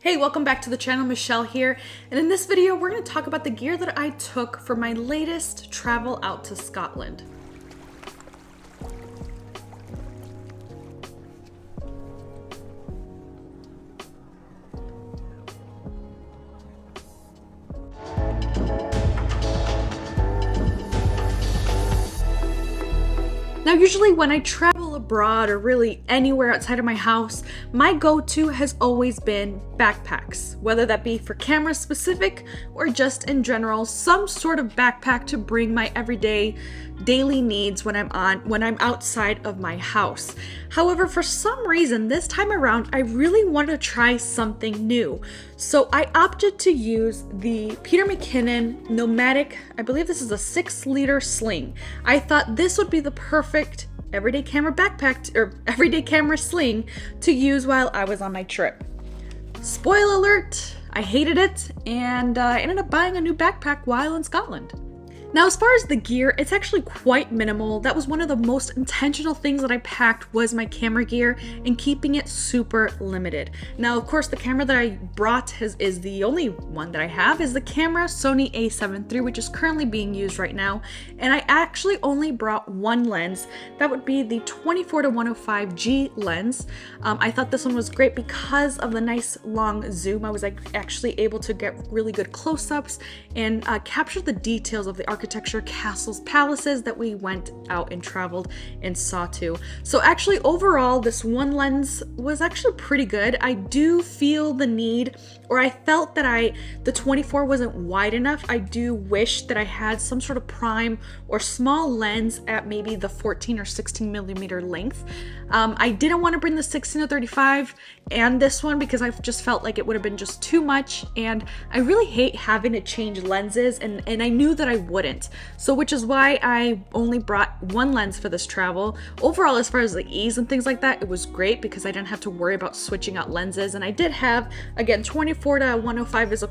Hey, welcome back to the channel. Michelle here, and in this video we're going to talk about the gear that I took for my latest travel out to Scotland. Now, usually when I travel abroad or really anywhere outside of my house, my go-to has always been backpacks, whether that be for camera specific or just in general, some sort of backpack to bring my everyday daily needs when I'm outside of my house. However, for some reason this time around, I really wanted to try something new. So I opted to use the Peter McKinnon Nomatic, I believe this is a 6-liter sling. I thought this would be the perfect everyday camera backpack or everyday camera sling to use while I was on my trip. Spoiler alert, I hated it and I ended up buying a new backpack while in Scotland. Now, as far as the gear, it's actually quite minimal. That was one of the most intentional things that I packed was my camera gear and keeping it super limited. Now, of course, the camera that I brought is the only one that I have is the camera Sony a7 III, which is currently being used right now. And I actually only brought one lens. That would be the 24-105G lens. I thought this one was great because of the nice long zoom. I was actually able to get really good close-ups and capture the details of the architecture, castles, palaces that we went out and traveled and saw to. So actually overall, this one lens was actually pretty good. I do feel the need, or I felt that the 24 wasn't wide enough. I do wish that I had some sort of prime or small lens at maybe the 14 or 16 millimeter length. I didn't want to bring the 16 to 35 and this one because I just felt like it would have been just too much, and I really hate having to change lenses, and I knew that I wouldn't. So which is why I only brought one lens for this travel. Overall, as far as the ease and things like that, it was great because I didn't have to worry about switching out lenses. And I did have, again, 24-105 is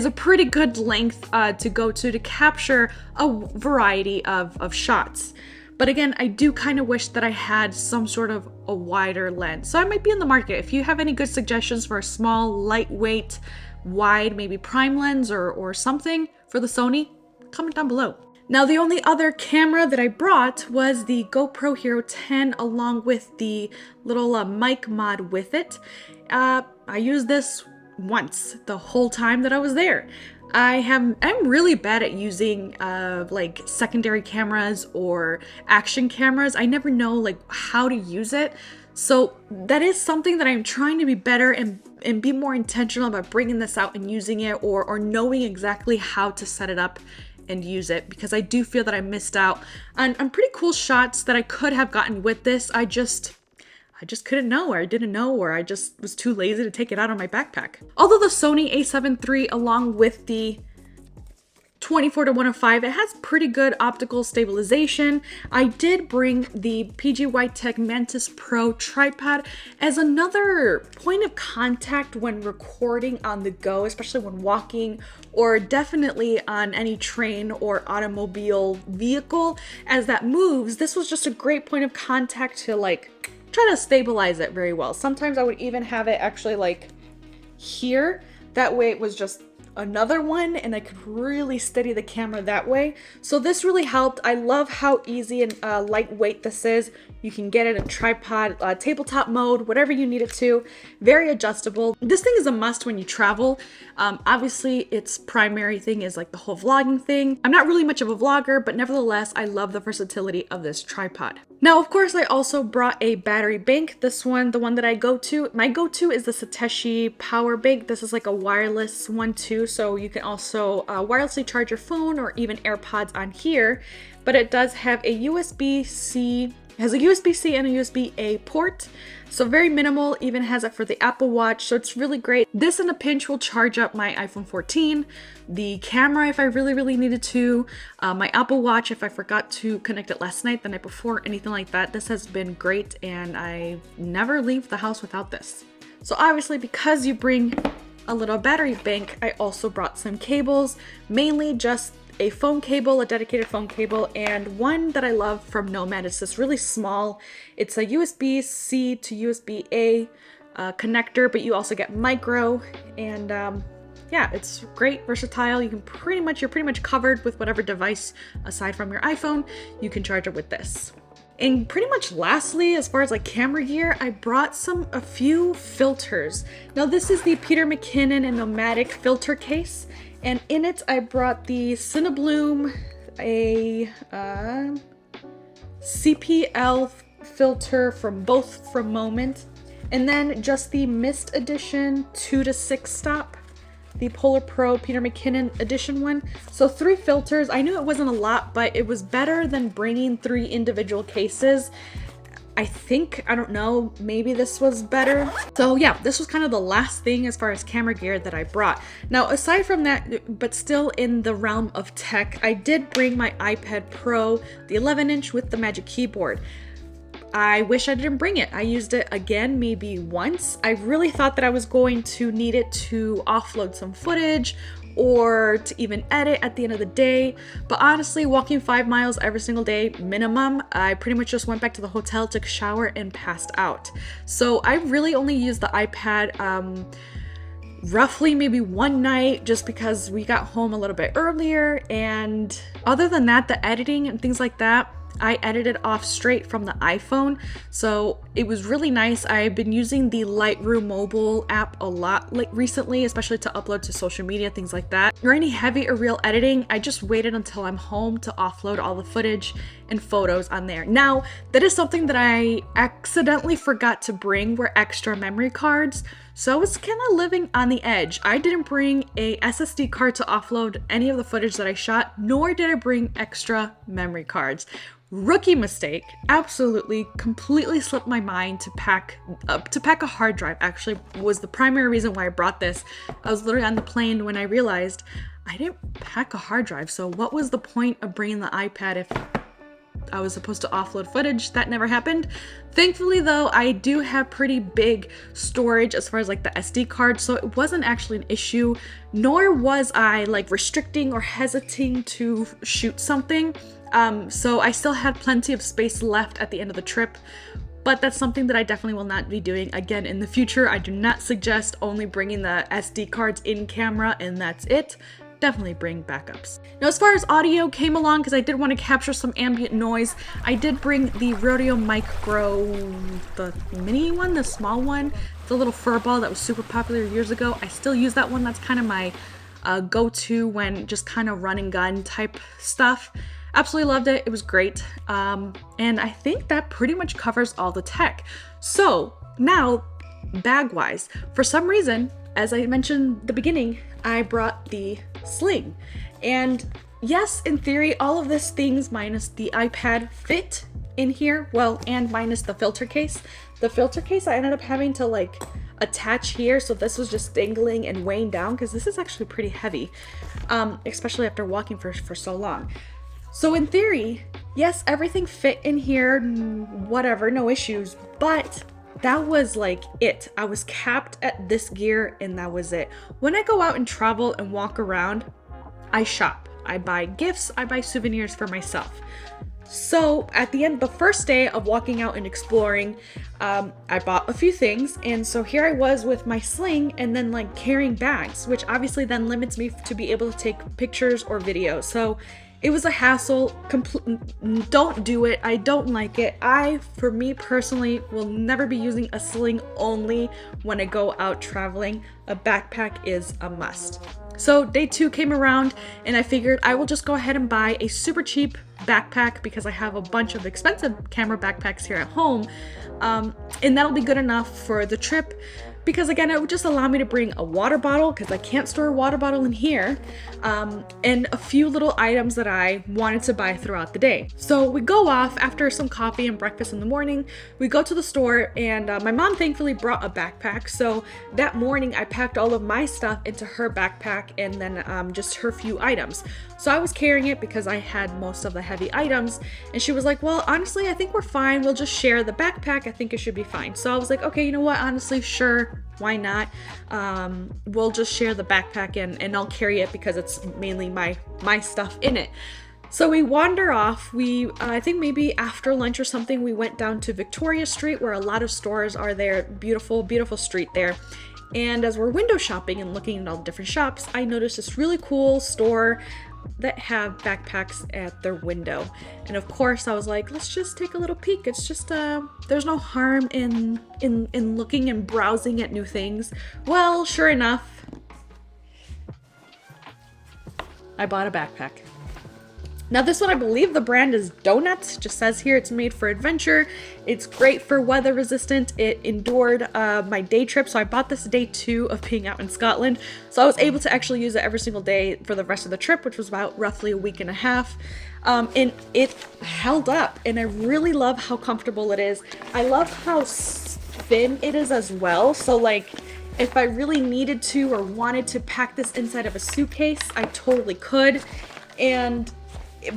a pretty good length to go to capture a variety of shots. But again, I do kind of wish that I had some sort of a wider lens. So I might be in the market. If you have any good suggestions for a small, lightweight, wide, maybe prime lens or something for the Sony, comment down below. Now, the only other camera that I brought was the GoPro Hero 10 along with the little mic mod with it. I used this once the whole time that I was there. I'm really bad at using like secondary cameras or action cameras. I never know like how to use it. So that is something that I'm trying to be better and be more intentional about bringing this out and using it, or knowing exactly how to set it up and use it, because I do feel that I missed out on pretty cool shots that I could have gotten with this. I just couldn't know, or I didn't know, or I just was too lazy to take it out of my backpack. Although the Sony a7 III along with the 24-105, it has pretty good optical stabilization. I did bring the PGY Mantis Pro tripod as another point of contact when recording on the go, especially when walking, or definitely on any train or automobile vehicle as that moves. This was just a great point of contact to like try to stabilize it very well. Sometimes I would even have it actually like here. That way it was just another one and I could really steady the camera that way. So this really helped. I love how easy and lightweight this is. You can get it in tripod, tabletop mode, whatever you need it to. Very adjustable. This thing is a must when you travel. Obviously, its primary thing is like the whole vlogging thing. I'm not really much of a vlogger, but nevertheless, I love the versatility of this tripod. Now, of course, I also brought a battery bank. This one, the one that my go-to is the Satechi power bank. This is like a wireless one too, so you can also wirelessly charge your phone or even AirPods on here. But it does have a USB-C, has a USB-C and a USB-A port. So very minimal, even has it for the Apple Watch, so it's really great. This in a pinch will charge up my iPhone 14, the camera if I really needed to, my Apple Watch if I forgot to connect it last night, the night before, anything like that. This has been great and I never leave the house without this. So obviously, because you bring a little battery bank, I also brought some cables, mainly just a phone cable, a dedicated phone cable, and one that I love from Nomad. It's this really small, it's a USB-C to USB-A connector, but you also get micro, and yeah, it's great, versatile. You're pretty much covered with whatever device aside from your iPhone. You can charge it with this. And pretty much lastly, as far as like camera gear, I brought a few filters. Now this is the Peter McKinnon and Nomatic filter case, and in it I brought the Cinebloom, a CPL filter from Moment, and then just the Mist Edition 2 to 6 stop, the Polar Pro Peter McKinnon edition one. So 3 filters. I knew it wasn't a lot, but it was better than bringing 3 individual cases. I don't know, maybe this was better. So yeah, this was kind of the last thing as far as camera gear that I brought. Now, aside from that, but still in the realm of tech, I did bring my iPad Pro, the 11-inch with the Magic Keyboard. I wish I didn't bring it. I used it again, maybe once. I really thought that I was going to need it to offload some footage or to even edit at the end of the day. But honestly, walking 5 miles every single day minimum, I pretty much just went back to the hotel, took a shower, and passed out. So I really only used the iPad roughly maybe one night, just because we got home a little bit earlier. And other than that, the editing and things like that, I edited off straight from the iPhone, so it was really nice. I've been using the Lightroom mobile app a lot recently, especially to upload to social media, things like that. Or any heavy or real editing, I just waited until I'm home to offload all the footage and photos on there. Now, that is something that I accidentally forgot to bring, were extra memory cards. So I was kind of living on the edge. I didn't bring a SSD card to offload any of the footage that I shot, nor did I bring extra memory cards. Rookie mistake. Absolutely, completely slipped my mind to pack a hard drive. Actually, was the primary reason why I brought this. I was literally on the plane when I realized I didn't pack a hard drive. So what was the point of bringing the iPad if I was supposed to offload footage? That never happened. Thankfully though, I do have pretty big storage as far as like the SD card, so it wasn't actually an issue, nor was I like restricting or hesitating to shoot something. So I still had plenty of space left at the end of the trip, but that's something that I definitely will not be doing again in the future. I do not suggest only bringing the SD cards in camera and that's it. Definitely bring backups. Now, as far as audio came along, because I did want to capture some ambient noise, I did bring the Rodeo Micro, the mini one, the small one, the little fur ball that was super popular years ago. I still use that one. That's kind of my go-to when just kind of run and gun type stuff. Absolutely loved it. It was great. And I think that pretty much covers all the tech. So now, bag-wise, for some reason, as I mentioned at the beginning, I brought the Sling. And yes, in theory, all of these things minus the iPad fit in here. Well, and minus the filter case. The filter case I ended up having to like attach here, so this was just dangling and weighing down because this is actually pretty heavy, especially after walking for so long. So in theory, yes, everything fit in here, whatever, no issues, but that was like it. I was capped at this gear and that was it. When I go out and travel and walk around, I shop. I buy gifts, I buy souvenirs for myself. So at the end, the first day of walking out and exploring, I bought a few things. And so here I was with my Sling and then like carrying bags, which obviously then limits me to be able to take pictures or videos. So it was a hassle. Don't do it. I don't like it. For me personally, will never be using a Sling only when I go out traveling. A backpack is a must. So day 2 came around and I figured I will just go ahead and buy a super cheap backpack because I have a bunch of expensive camera backpacks here at home. And that'll be good enough for the trip. Because again, it would just allow me to bring a water bottle because I can't store a water bottle in here, and a few little items that I wanted to buy throughout the day. So we go off after some coffee and breakfast in the morning. We go to the store and my mom thankfully brought a backpack. So that morning I packed all of my stuff into her backpack and then just her few items. So I was carrying it because I had most of the heavy items, and she was like, well, honestly, I think we're fine. We'll just share the backpack. I think it should be fine. So I was like, okay, you know what? Honestly, sure. Why not? We'll just share the backpack and I'll carry it because it's mainly my stuff in it. So we wander off. I think maybe after lunch or something, we went down to Victoria Street where a lot of stores are there. Beautiful, beautiful street there. And as we're window shopping and looking at all the different shops, I noticed this really cool store that have backpacks at their window. And of course I was like, let's just take a little peek. It's just there's no harm in looking and browsing at new things. Well, sure enough, I bought a backpack. Now this one, I believe the brand is Donuts. Just says here it's made for adventure. It's great for weather resistant. It endured my day trip. So I bought this day 2 of being out in Scotland. So I was able to actually use it every single day for the rest of the trip, which was about roughly a week and a half. And it held up, and I really love how comfortable it is. I love how thin it is as well. So like, if I really needed to or wanted to pack this inside of a suitcase, I totally could.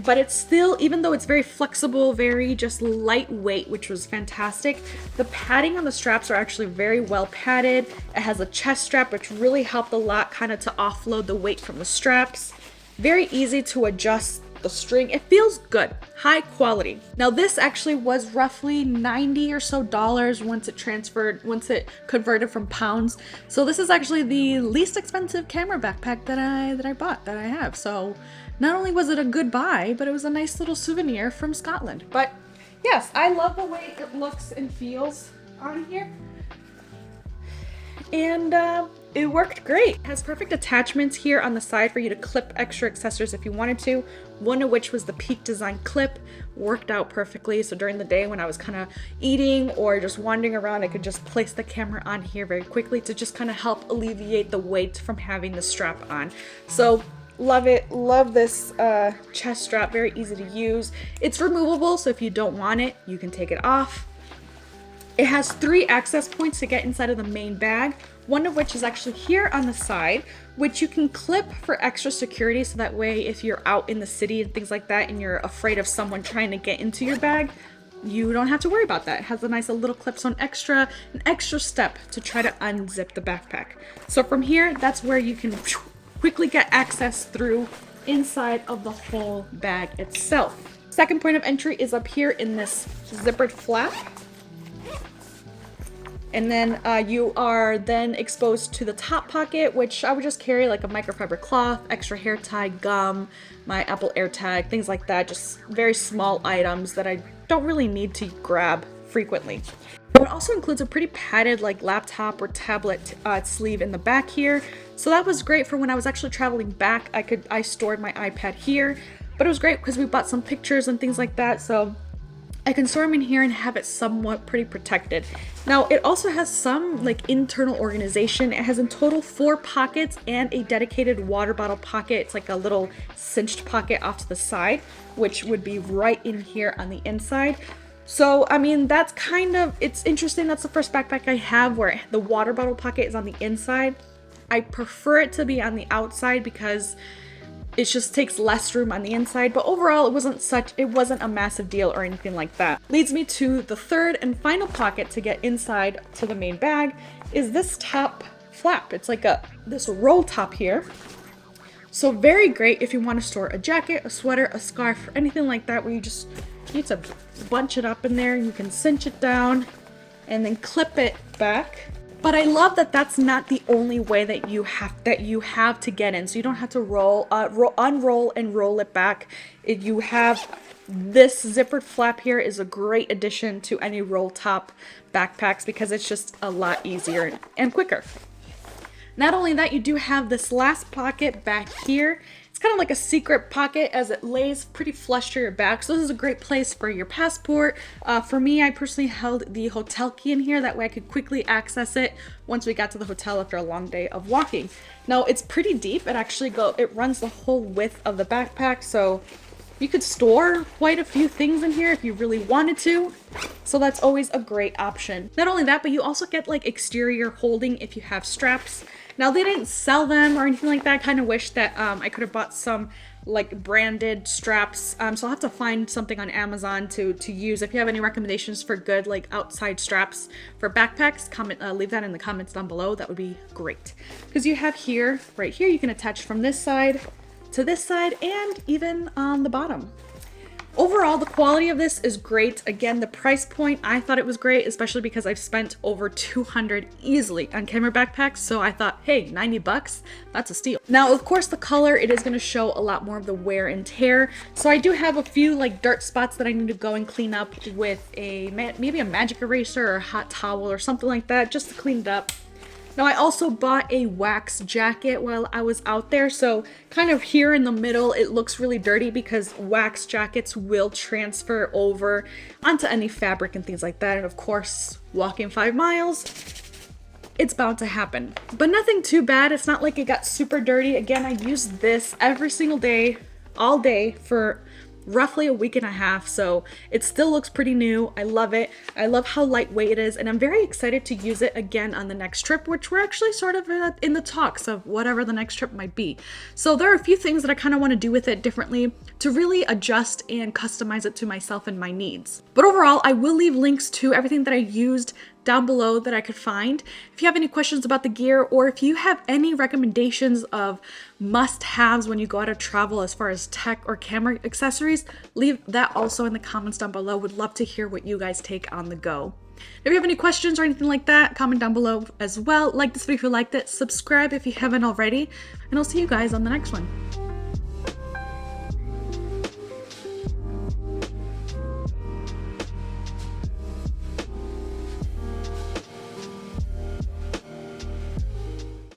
But it's still, even though it's very flexible, very just lightweight, which was fantastic, the padding on the straps are actually very well padded. It has a chest strap, which really helped a lot kind of to offload the weight from the straps. Very easy to adjust the string. It feels good, high quality. Now this actually was roughly $90 or so once it converted from pounds. So this is actually the least expensive camera backpack that I have. So not only was it a good buy, but it was a nice little souvenir from Scotland. But yes, I love the way it looks and feels on here. And it worked great. It has perfect attachments here on the side for you to clip extra accessories if you wanted to. One of which was the Peak Design clip. Worked out perfectly. So during the day when I was kind of eating or just wandering around, I could just place the camera on here very quickly to just kind of help alleviate the weight from having the strap on. So love it. Love this chest strap. Very easy to use. It's removable, so if you don't want it, you can take it off. It has 3 access points to get inside of the main bag, one of which is actually here on the side, which you can clip for extra security, so that way if you're out in the city and things like that and you're afraid of someone trying to get into your bag, you don't have to worry about that. It has a nice little clip, so an extra step to try to unzip the backpack. So from here, that's where you can quickly get access through inside of the whole bag itself. Second point of entry is up here in this zippered flap. And then you are then exposed to the top pocket, which I would just carry like a microfiber cloth, extra hair tie, gum, my Apple AirTag, things like that. Just very small items that I don't really need to grab frequently. It also includes a pretty padded like laptop or tablet sleeve in the back here. So that was great for when I was actually traveling back. I stored my iPad here, but it was great because we bought some pictures and things like that. So I can store them in here and have it somewhat pretty protected. Now it also has some like internal organization. It has in total 4 pockets and a dedicated water bottle pocket. It's like a little cinched pocket off to the side, which would be right in here on the inside. So, I mean, that's kind of, it's interesting. That's the first backpack I have where the water bottle pocket is on the inside. I prefer it to be on the outside because it just takes less room on the inside, but overall it wasn't a massive deal or anything like that. Leads me to the third and final pocket to get inside to the main bag is this top flap. It's like this roll top here. So very great if you want to store a jacket, a sweater, a scarf, or anything like that where you just need to bunch it up in there and you can cinch it down and then clip it back. But I love that that's not the only way that you have to get in. So you don't have to unroll and roll it back. You have this zippered flap here is a great addition to any roll top backpacks because it's just a lot easier and quicker. Not only that, you do have this last pocket back here. It's kind of like a secret pocket as it lays pretty flush to your back. So this is a great place for your passport. For me, I personally held the hotel key in here. That way I could quickly access it once we got to the hotel after a long day of walking. Now it's pretty deep. It runs the whole width of the backpack. So you could store quite a few things in here if you really wanted to. So that's always a great option. Not only that, but you also get like exterior holding if you have straps. Now they didn't sell them or anything like that. I kind of wish that I could have bought some like branded straps. So I'll have to find something on Amazon to use. If you have any recommendations for good like outside straps for backpacks, leave that in the comments down below. That would be great. Because you have right here, you can attach from this side to this side and even on the bottom. Overall, the quality of this is great. Again, the price point, I thought it was great, especially because I've spent over $200 easily on camera backpacks. So I thought, hey, 90 bucks, that's a steal. Now, of course, the color, it is gonna show a lot more of the wear and tear. So I do have a few like dirt spots that I need to go and clean up with maybe a magic eraser or a hot towel or something like that, just to clean it up. Now, I also bought a wax jacket while I was out there, so kind of here in the middle, it looks really dirty because wax jackets will transfer over onto any fabric and things like that. And of course, walking 5 miles, it's bound to happen. But nothing too bad. It's not like it got super dirty. Again, I used this every single day, all day for roughly a week and a half, so it still looks pretty new. I love it. I love how lightweight it is, and I'm very excited to use it again on the next trip, which we're actually sort of in the talks of whatever the next trip might be. So there are a few things that I kind of want to do with it differently to really adjust and customize it to myself and my needs. But overall, I will leave links to everything that I used down below that I could find. If you have any questions about the gear, or if you have any recommendations of must-haves when you go out to travel as far as tech or camera accessories, leave that also in the comments down below. Would love to hear what you guys take on the go. If you have any questions or anything like that, comment down below as well. Like this video if you liked it, subscribe if you haven't already, and I'll see you guys on the next one.